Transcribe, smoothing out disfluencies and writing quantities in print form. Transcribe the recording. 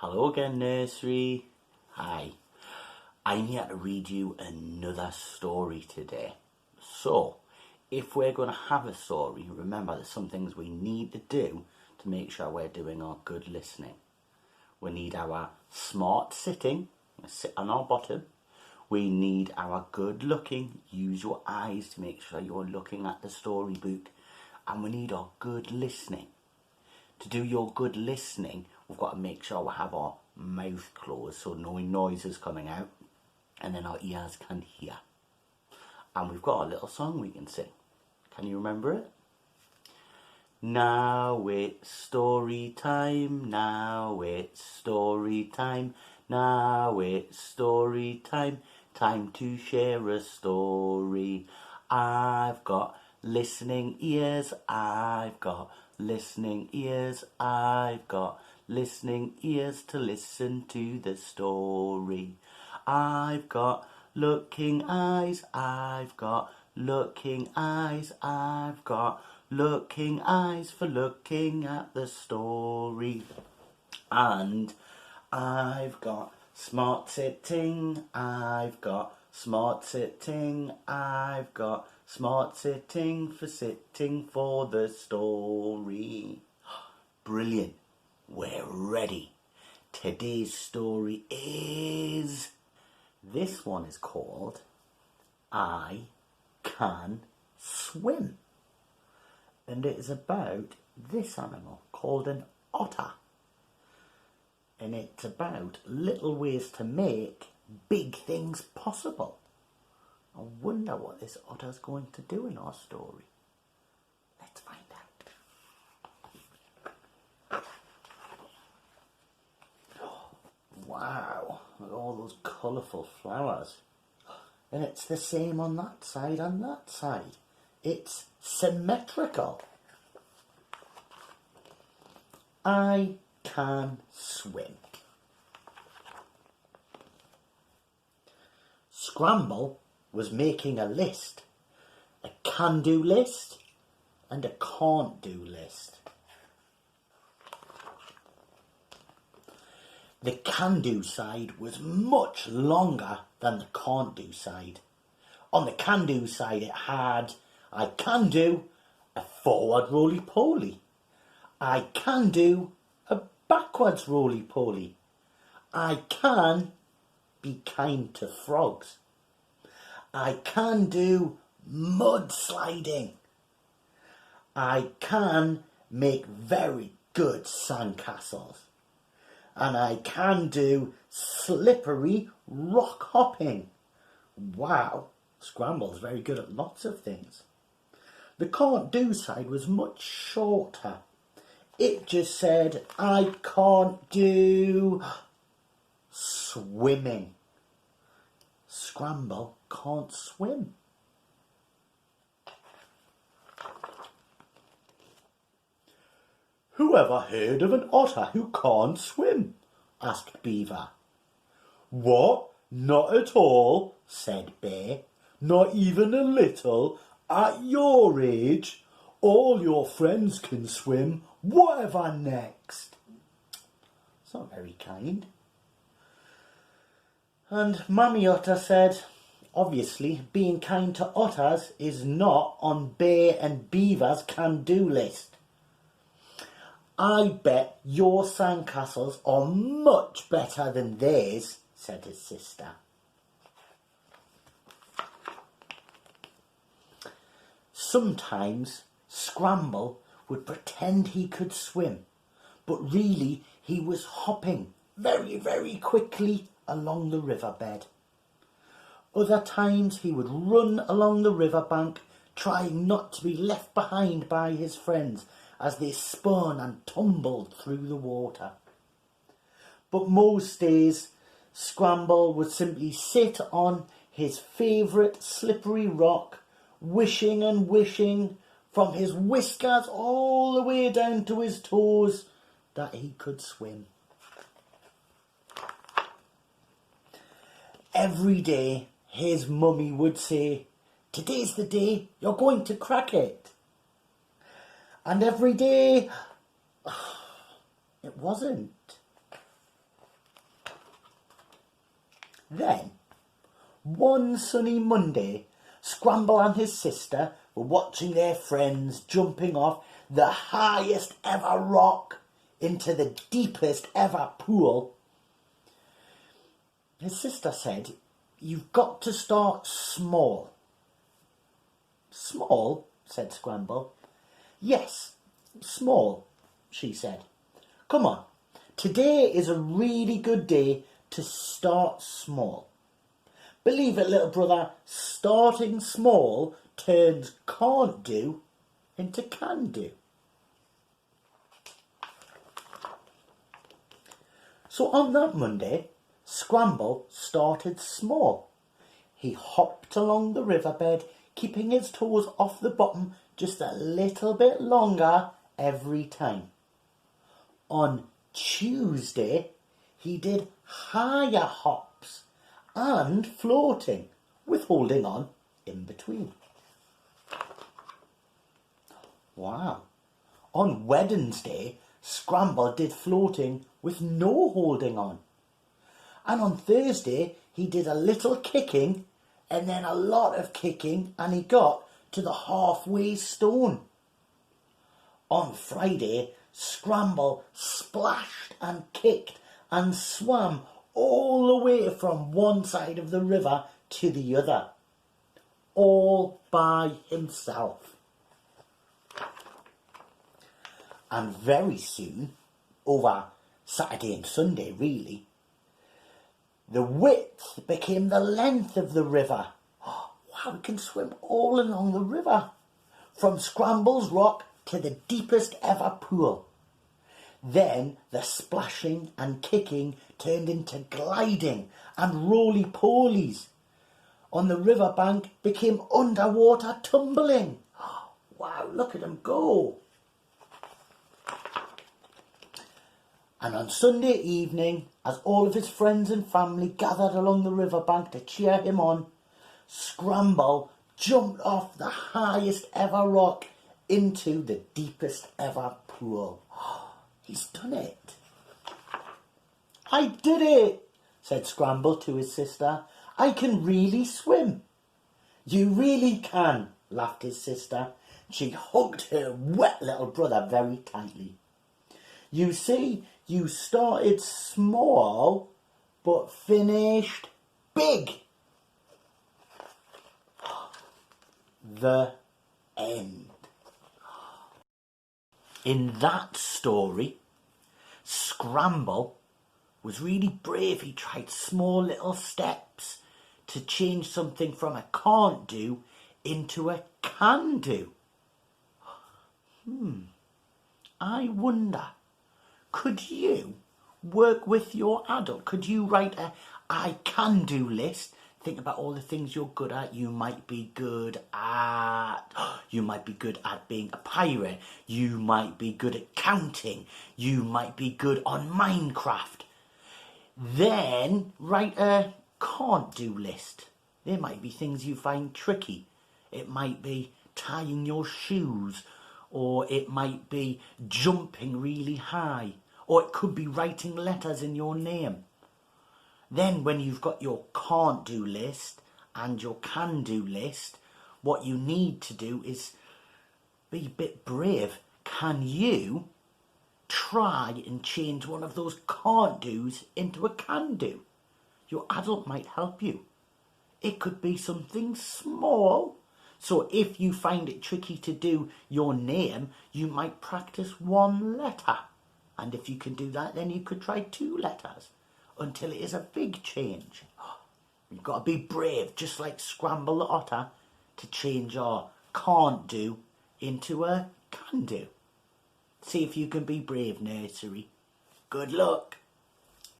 Hello again, nursery. Hi. I'm here to read you another story today. So, if we're going to have a story, remember there's some things we need to do to make sure we're doing our good listening. We need our smart sitting, sit on our bottom. We need our good looking, use your eyes to make sure you're looking at the storybook. And we need our good listening. To do your good listening, we've got to make sure we have our mouth closed so no noise is coming out and then our ears can hear. And we've got a little song we can sing. Can you remember it? Now it's story time, now it's story time, now it's story time, time to share a story. I've got listening ears, I've got listening ears, I've got listening ears to listen to the story. I've got looking eyes, I've got looking eyes, I've got looking eyes for looking at the story. And I've got smart sitting, I've got smart sitting, I've got smart sitting for the story. Brilliant. We're ready. Today's story is... This one is called I Can Swim. And it is about this animal called an otter. And it's about little ways to make big things possible. I wonder what this otter's going to do in our story. Let's find out. Oh, wow, look at all those colourful flowers. And it's the same on that side and that side. It's symmetrical. I can swim. Scramble was making a list, a can-do list and a can't-do list. The can-do side was much longer than the can't-do side. On the can-do side it had, I can do a forward roly-poly. I can do a backwards roly-poly. I can be kind to frogs. I can do mud sliding. I can make very good sandcastles. And I can do slippery rock hopping. Wow, Scramble's very good at lots of things. The can't do side was much shorter. It just said, I can't do swimming. Scramble can't swim. Who ever heard of an otter who can't swim? Asked Beaver. What? Not at all, said Bear. Not even a little. At your age, all your friends can swim. Whatever next? It's not very kind. And Mummy Otter said, obviously being kind to otters is not on Bear and Beaver's can-do list. I bet your sandcastles are much better than theirs, said his sister. Sometimes Scramble would pretend he could swim, but really he was hopping very, very quickly along the riverbed. Other times he would run along the riverbank, trying not to be left behind by his friends as they spun and tumbled through the water. But most days, Scramble would simply sit on his favourite slippery rock, wishing and wishing from his whiskers all the way down to his toes that he could swim. Every day his mummy would say, today's the day you're going to crack it. And every day it wasn't. Then, one sunny Monday, Scramble and his sister were watching their friends jumping off the highest ever rock into the deepest ever pool. His sister said, "You've got to start small." "Small?" said Scramble. "Yes, small," she said. "Come on, today is a really good day to start small. Believe it, little brother, starting small turns can't do into can do." So on that Monday, Scramble started small. He hopped along the riverbed, keeping his toes off the bottom just a little bit longer every time. On Tuesday, he did higher hops and floating with holding on in between. Wow. On Wednesday, Scramble did floating with no holding on. And on Thursday, he did a little kicking and then a lot of kicking, and he got to the halfway stone. On Friday, Scramble splashed and kicked and swam all the way from one side of the river to the other, all by himself. And very soon, over Saturday and Sunday really, the width became the length of the river. Oh, wow, we can swim all along the river, from Scramble's Rock to the deepest ever pool. Then the splashing and kicking turned into gliding and roly-polies. On the riverbank became underwater tumbling. Oh, wow, look at him go. And on Sunday evening, as all of his friends and family gathered along the riverbank to cheer him on, Scramble jumped off the highest ever rock into the deepest ever pool. Oh, he's done it. "I did it," said Scramble to his sister. "I can really swim." "You really can," laughed his sister. She hugged her wet little brother very tightly. "You see, you started small, but finished big." The end. In that story, Scramble was really brave. He tried small little steps to change something from a can't do into a can do. I wonder, could you work with your adult? Could you write a I can do list? Think about all the things you're good at. You might be good at being a pirate. You might be good at counting. You might be good on Minecraft. Then write a can't do list. There might be things you find tricky. It might be tying your shoes, or it might be jumping really high, or it could be writing letters in your name. Then when you've got your can't do list and your can do list, what you need to do is be a bit brave. Can you try and change one of those can't do's into a can do? Your adult might help you. It could be something small. So if you find it tricky to do your name, you might practice one letter. And if you can do that, then you could try 2 letters until it is a big change. You've got to be brave, just like Scramble the Otter, to change our can't do into a can do. See if you can be brave, nursery. Good luck.